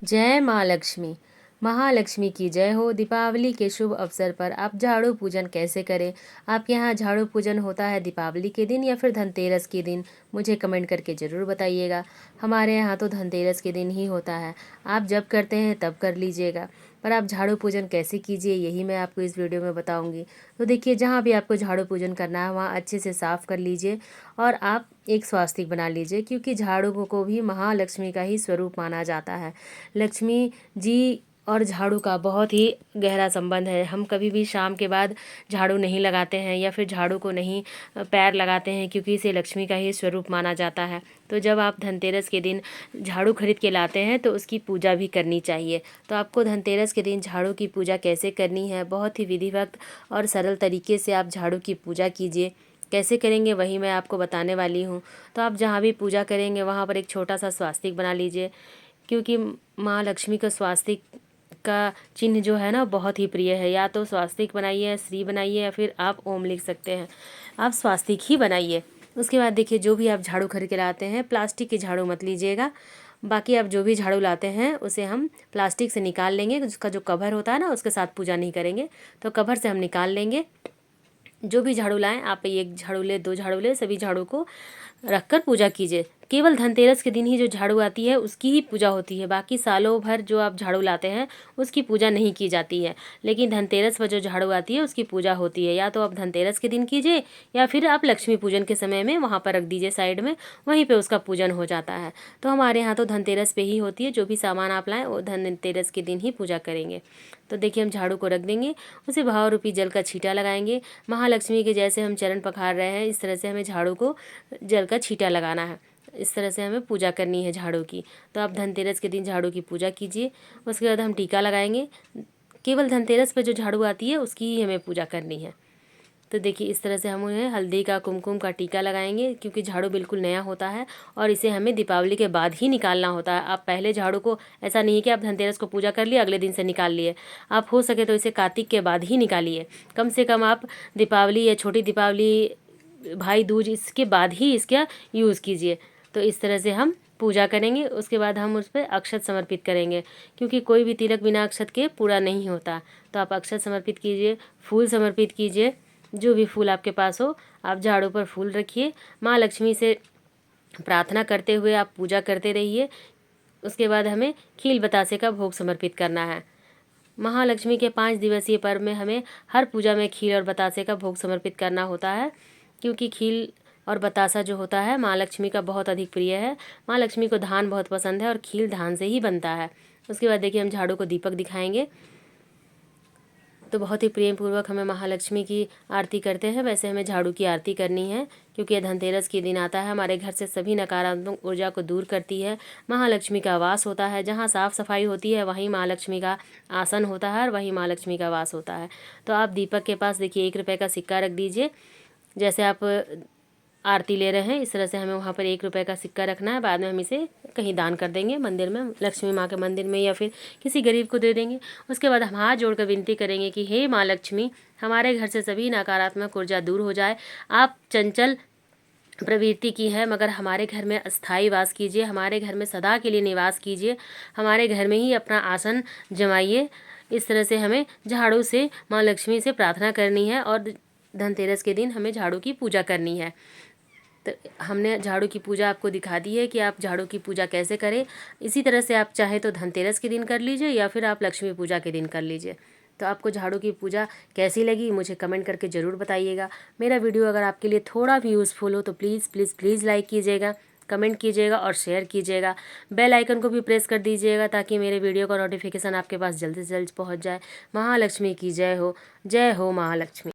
जय माँ लक्ष्मी। महालक्ष्मी की जय हो। दीपावली के शुभ अवसर पर आप झाड़ू पूजन कैसे करें? आपके यहाँ झाड़ू पूजन होता है दीपावली के दिन या फिर धनतेरस के दिन? मुझे कमेंट करके ज़रूर बताइएगा। हमारे यहाँ तो धनतेरस के दिन ही होता है। आप जब करते हैं तब कर लीजिएगा, पर आप झाड़ू पूजन कैसे कीजिए यही मैं आपको इस वीडियो में बताऊंगी। तो देखिए, जहाँ भी आपको झाड़ू पूजन करना है वहाँ अच्छे से साफ़ कर लीजिए और आप एक स्वास्तिक बना लीजिए, क्योंकि झाड़ू को भी महालक्ष्मी का ही स्वरूप माना जाता है। लक्ष्मी जी और झाड़ू का बहुत ही गहरा संबंध है। हम कभी भी शाम के बाद झाड़ू नहीं लगाते हैं या फिर झाड़ू को नहीं पैर लगाते हैं, क्योंकि इसे लक्ष्मी का ही स्वरूप माना जाता है। तो जब आप धनतेरस के दिन झाड़ू खरीद के लाते हैं तो उसकी पूजा भी करनी चाहिए। तो आपको धनतेरस के दिन झाड़ू की पूजा कैसे करनी है, बहुत ही विधिवत और सरल तरीके से आप झाड़ू की पूजा कीजिए। कैसे करेंगे वही मैं आपको बताने वाली हूँ। तो आप जहाँ भी पूजा करेंगे वहाँ पर एक छोटा सा स्वास्तिक बना लीजिए, क्योंकि माँ लक्ष्मी का स्वास्तिक का चिन्ह जो है ना बहुत ही प्रिय है। या तो स्वास्तिक बनाइए, श्री बनाइए, या फिर आप ओम लिख सकते हैं। आप स्वास्तिक ही बनाइए। उसके बाद देखिए, जो भी आप झाड़ू खरीद के लाते हैं, प्लास्टिक की झाड़ू मत लीजिएगा। बाकी आप जो भी झाड़ू लाते हैं उसे हम प्लास्टिक से निकाल लेंगे। उसका जो कवर होता है ना, उसके साथ पूजा नहीं करेंगे, तो कवर से हम निकाल लेंगे। जो भी झाड़ू लाएं, आप एक झाड़ू ले, दो झाड़ू ले, सभी झाड़ू को रखकर पूजा कीजिए। केवल धनतेरस के दिन ही जो झाड़ू आती है उसकी ही पूजा होती है। बाकी सालों भर जो आप झाड़ू लाते हैं उसकी पूजा नहीं की जाती है, लेकिन धनतेरस पर जो झाड़ू आती है उसकी पूजा होती है। या तो आप धनतेरस के दिन कीजिए या फिर आप लक्ष्मी पूजन के समय में वहाँ पर रख दीजिए साइड में, वहीं पे उसका पूजन हो जाता है। तो हमारे यहाँ तो धनतेरस पे ही होती है। जो भी सामान आप लाएँ वो धनतेरस के दिन ही पूजा करेंगे। तो देखिए, हम झाड़ू को रख देंगे, उसे भाव रूपी जल का छींटा लगाएंगे। महालक्ष्मी के जैसे हम चरण पखार रहे हैं, इस तरह से हमें झाड़ू को जल का छींटा लगाना है। इस तरह से हमें पूजा करनी है झाड़ू की। तो आप धनतेरस के दिन झाड़ू की पूजा कीजिए। उसके बाद हम टीका लगाएंगे। केवल धनतेरस पर जो झाड़ू आती है उसकी ही हमें पूजा करनी है। तो देखिए, इस तरह से हम उन्हें हल्दी का, कुमकुम का टीका लगाएंगे, क्योंकि झाड़ू बिल्कुल नया होता है और इसे हमें दीपावली के बाद ही निकालना होता है। आप पहले झाड़ू को, ऐसा नहीं कि आप धनतेरस को पूजा कर लिए अगले दिन से निकाल लिए। आप हो सके तो इसे कार्तिक के बाद ही निकालिए। कम से कम आप दीपावली या छोटी दीपावली, भाई दूज, इसके बाद ही इसका यूज़ कीजिए। तो इस तरह से हम पूजा करेंगे। उसके बाद हम उस पर अक्षत समर्पित करेंगे, क्योंकि कोई भी तिलक बिना अक्षत के पूरा नहीं होता। तो आप अक्षत समर्पित कीजिए, फूल समर्पित कीजिए, जो भी फूल आपके पास हो। आप झाड़ू पर फूल रखिए, माँ लक्ष्मी से प्रार्थना करते हुए आप पूजा करते रहिए। उसके बाद हमें खील बतासे का भोग समर्पित करना है। महालक्ष्मी के 5 दिवसीय पर्व में हमें हर पूजा में खील और बतासे का भोग समर्पित करना होता है, क्योंकि खील और बतासा जो होता है माँ लक्ष्मी का बहुत अधिक प्रिय है। माँ लक्ष्मी को धान बहुत पसंद है और खील धान से ही बनता है। उसके बाद देखिए, हम झाड़ू को दीपक दिखाएंगे। तो बहुत ही प्रेम पूर्वक हमें महालक्ष्मी की आरती करते हैं, वैसे हमें झाड़ू की आरती करनी है, क्योंकि यह धनतेरस के दिन आता है। हमारे घर से सभी नकारात्मक ऊर्जा को दूर करती है। महालक्ष्मी का वास होता है। जहाँ साफ़ सफाई होती है वहीं महालक्ष्मी का आसन होता है और वहीं महालक्ष्मी का वास होता है। तो आप दीपक के पास देखिए 1 रुपये का सिक्का रख दीजिए। जैसे आप आरती ले रहे हैं, इस तरह से हमें वहाँ पर 1 रुपये का सिक्का रखना है। बाद में हम इसे कहीं दान कर देंगे, मंदिर में, लक्ष्मी माँ के मंदिर में, या फिर किसी गरीब को दे देंगे। उसके बाद हम हाथ जोड़कर विनती करेंगे कि हे माँ लक्ष्मी, हमारे घर से सभी नकारात्मक ऊर्जा दूर हो जाए। आप चंचल प्रवृत्ति की है, मगर हमारे घर में अस्थायी वास कीजिए, हमारे घर में सदा के लिए निवास कीजिए, हमारे घर में ही अपना आसन जमाइए। इस तरह से हमें झाड़ू से माँ लक्ष्मी से प्रार्थना करनी है और धनतेरस के दिन हमें झाड़ू की पूजा करनी है। तो हमने झाड़ू की पूजा आपको दिखा दी है कि आप झाड़ू की पूजा कैसे करें। इसी तरह से आप चाहे तो धनतेरस के दिन कर लीजिए या फिर आप लक्ष्मी पूजा के दिन कर लीजिए। तो आपको झाड़ू की पूजा कैसी लगी मुझे कमेंट करके ज़रूर बताइएगा। मेरा वीडियो अगर आपके लिए थोड़ा भी यूज़फुल हो तो प्लीज़ प्लीज़ प्लीज़ लाइक कीजिएगा, कमेंट कीजिएगा और शेयर कीजिएगा। बेल आइकन को भी प्रेस कर दीजिएगा, ताकि मेरे वीडियो का नोटिफिकेशन आपके पास जल्द से जल्द पहुँच जाए। महालक्ष्मी की जय हो। जय हो महालक्ष्मी।